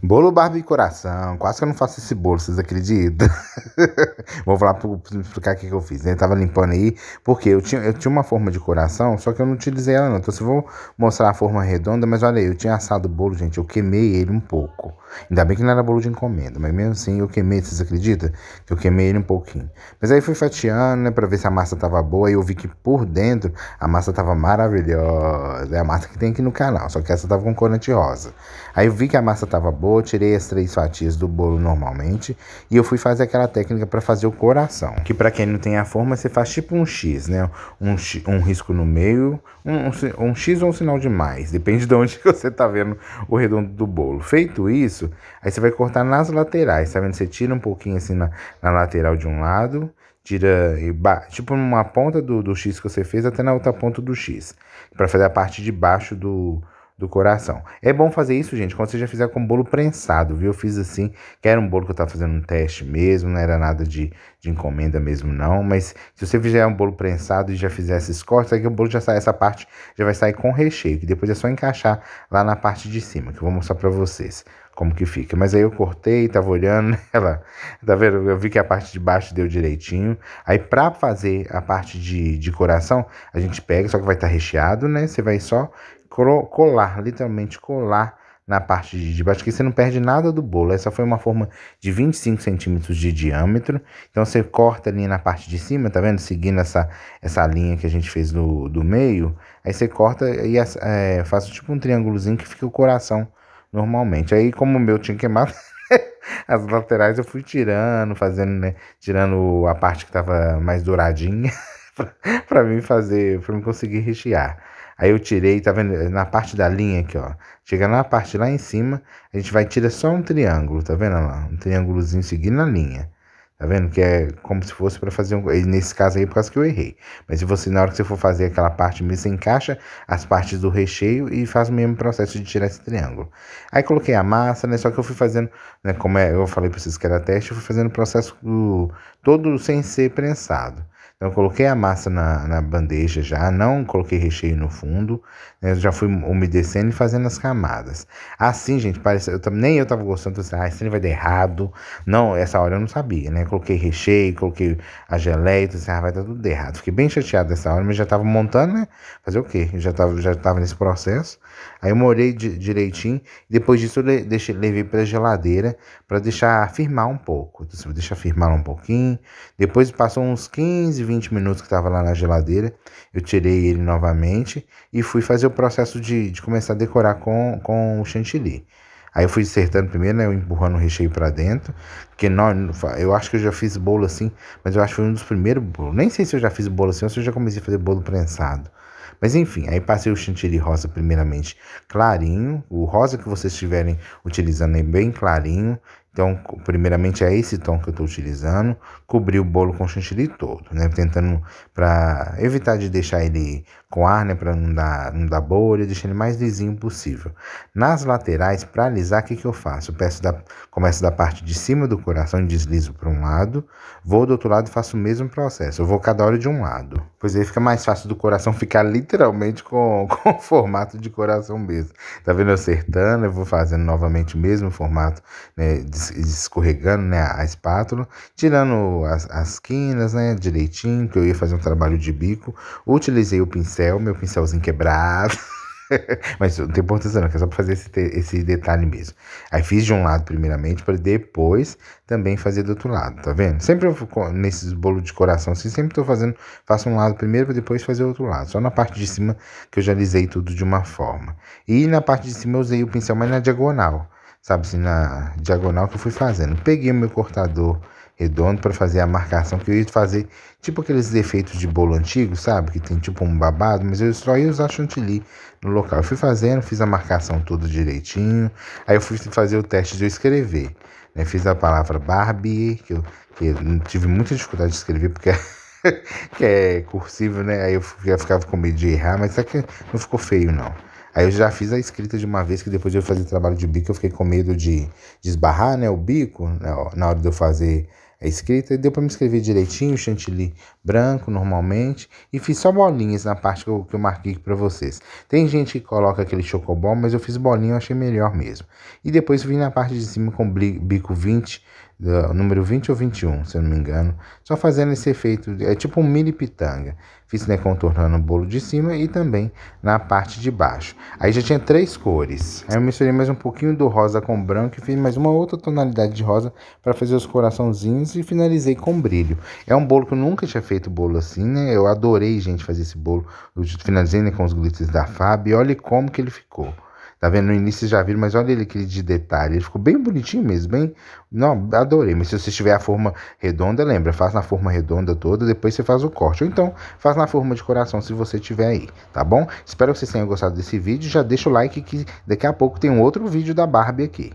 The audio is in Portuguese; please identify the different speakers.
Speaker 1: Bolo Barbie coração, quase que eu não faço esse bolo, vocês acreditam? Vou falar pra explicar o que eu fiz, né? Eu tava limpando aí, porque eu tinha uma forma de coração, só que eu não utilizei ela não. Então, se eu vou mostrar a forma redonda, mas olha aí, eu tinha assado o bolo, gente, eu queimei ele um pouco. Ainda bem que não era bolo de encomenda, mas mesmo assim eu queimei, vocês acreditam? Que eu queimei ele um pouquinho. Mas aí fui fatiando, né, pra ver se a massa tava boa, e eu vi que por dentro a massa tava maravilhosa. É a massa que tem aqui no canal, só que essa tava com corante rosa. Aí eu vi que a massa tava boa, tirei as 3 fatias do bolo normalmente e eu fui fazer aquela técnica para fazer o coração. Que para quem não tem a forma, você faz tipo um X, né? Um risco no meio, um X ou um sinal de mais, depende de onde que você tá vendo o redondo do bolo. Feito isso, aí você vai cortar nas laterais, tá vendo? Você tira um pouquinho assim na lateral de um lado, tira tipo numa ponta do X que você fez até na outra ponta do X, para fazer a parte de baixo do coração. É bom fazer isso, gente, quando você já fizer com bolo prensado, viu? Eu fiz assim, que era um bolo que eu tava fazendo um teste mesmo, não era nada de encomenda mesmo não, mas se você fizer um bolo prensado e já fizer esses cortes, aí que o bolo já sai, essa parte já vai sair com recheio, que depois é só encaixar lá na parte de cima, que eu vou mostrar pra vocês como que fica. Mas aí eu cortei, tava olhando, ela, tá vendo? Eu vi que a parte de baixo deu direitinho. Aí pra fazer a parte de coração, a gente pega, só que vai estar recheado, né? Você vai só colar, literalmente colar na parte de baixo, que você não perde nada do bolo. Essa foi uma forma de 25 centímetros de diâmetro. Então você corta ali na parte de cima, tá vendo? Seguindo essa linha que a gente fez do meio. Aí você corta e faz tipo um triângulozinho que fica o coração normalmente. Aí como o meu tinha queimado, as laterais eu fui tirando, fazendo, né? Tirando a parte que tava mais douradinha pra mim fazer, pra mim conseguir rechear. Aí eu tirei, tá vendo? Na parte da linha aqui, ó. Chega na parte lá em cima, a gente vai tirar só um triângulo, tá vendo lá? Um triângulozinho seguindo a linha. Tá vendo? Que é como se fosse para fazer um. Nesse caso aí, por causa que eu errei. Mas se você, na hora que você for fazer aquela parte mesmo, você encaixa as partes do recheio e faz o mesmo processo de tirar esse triângulo. Aí coloquei a massa, né? Só que eu fui fazendo, né? Como eu falei para vocês que era teste, eu fui fazendo o processo todo sem ser prensado. Então, eu coloquei a massa na bandeja já, não coloquei recheio no fundo, né? Eu já fui umedecendo e fazendo as camadas. Assim, gente, parece, nem eu tava gostando, assim, esse trem vai dar errado. Não, essa hora eu não sabia, né? Coloquei recheio, coloquei a geleia, assim, vai dar tudo errado. Fiquei bem chateado dessa hora, mas já tava montando, né? Fazer o quê? Eu já tava nesse processo. Aí eu molhei direitinho, depois disso eu levei pra geladeira para deixar firmar um pouco. Então, vou deixar firmar um pouquinho. Depois passou uns 15, 20 minutos que estava lá na geladeira, eu tirei ele novamente e fui fazer o processo de começar a decorar com o chantilly. Aí eu fui acertando primeiro, né, eu empurrando o recheio para dentro, porque não, eu acho que eu já fiz bolo assim, mas eu acho que foi um dos primeiros bolos. Nem sei se eu já fiz bolo assim ou se eu já comecei a fazer bolo prensado. Mas enfim, aí passei o chantilly rosa primeiramente clarinho, o rosa que vocês estiverem utilizando é bem clarinho. Então, primeiramente é esse tom que eu estou utilizando, cobri o bolo com chantilly todo, né? Tentando para evitar de deixar ele com ar, né? Para não dar bolha, deixar ele mais lisinho possível. Nas laterais, para alisar, o que eu faço? Começo da parte de cima do coração e deslizo para um lado, vou do outro lado e faço o mesmo processo. Eu vou cada hora de um lado. Pois aí fica mais fácil do coração ficar literalmente com o formato de coração mesmo. Tá vendo eu acertando? Eu vou fazendo novamente o mesmo formato, né? Escorregando, né, a espátula, tirando as quinas, né, direitinho, que eu ia fazer um trabalho de bico. Utilizei o pincel, meu pincelzinho quebrado. Mas não tem importância não, que é só pra fazer esse detalhe mesmo. Aí fiz de um lado primeiramente, para depois também fazer do outro lado, tá vendo? Sempre nesses bolos de coração assim, sempre tô fazendo, faço um lado primeiro para depois fazer o outro lado. Só na parte de cima que eu já alisei tudo de uma forma. E na parte de cima eu usei o pincel mais na diagonal, sabe assim, na diagonal que eu fui fazendo. Peguei o meu cortador redondo para fazer a marcação que eu ia fazer, tipo aqueles defeitos de bolo antigo, sabe? Que tem tipo um babado, mas eu só ia usar chantilly no local. Eu fui fazendo, fiz a marcação toda direitinho. Aí eu fui fazer o teste de eu escrever, né? Fiz a palavra Barbie, que eu tive muita dificuldade de escrever, porque que é cursivo, né? Aí eu ficava com medo de errar, mas até que não ficou feio, não. Aí eu já fiz a escrita de uma vez, que depois de eu fazer trabalho de bico, eu fiquei com medo de esbarrar, né, o bico, né, na hora de eu fazer a escrita, e deu para me escrever direitinho, chantilly branco normalmente, e fiz só bolinhas na parte que eu marquei para vocês. Tem gente que coloca aquele chocobol, mas eu fiz bolinha, eu achei melhor mesmo. E depois vim na parte de cima com bico 20, número 20 ou 21, se eu não me engano, só fazendo esse efeito, é tipo um mini pitanga. Fiz, né, contornando o bolo de cima e também na parte de baixo. Aí já tinha 3 cores. Aí eu misturei mais um pouquinho do rosa com branco e fiz mais uma outra tonalidade de rosa para fazer os coraçãozinhos e finalizei com brilho. É um bolo que eu nunca tinha feito bolo assim, né? Eu adorei, gente, fazer esse bolo. Eu finalizei, né, com os glitters da Fab e olha como que ele ficou. Tá vendo? No início vocês já viram, mas olha ele aquele de detalhe. Ele ficou bem bonitinho mesmo, bem... Não, adorei. Mas se você tiver a forma redonda, lembra, faz na forma redonda toda, depois você faz o corte. Ou então, faz na forma de coração se você tiver aí, tá bom? Espero que vocês tenham gostado desse vídeo. Já deixa o like que daqui a pouco tem um outro vídeo da Barbie aqui.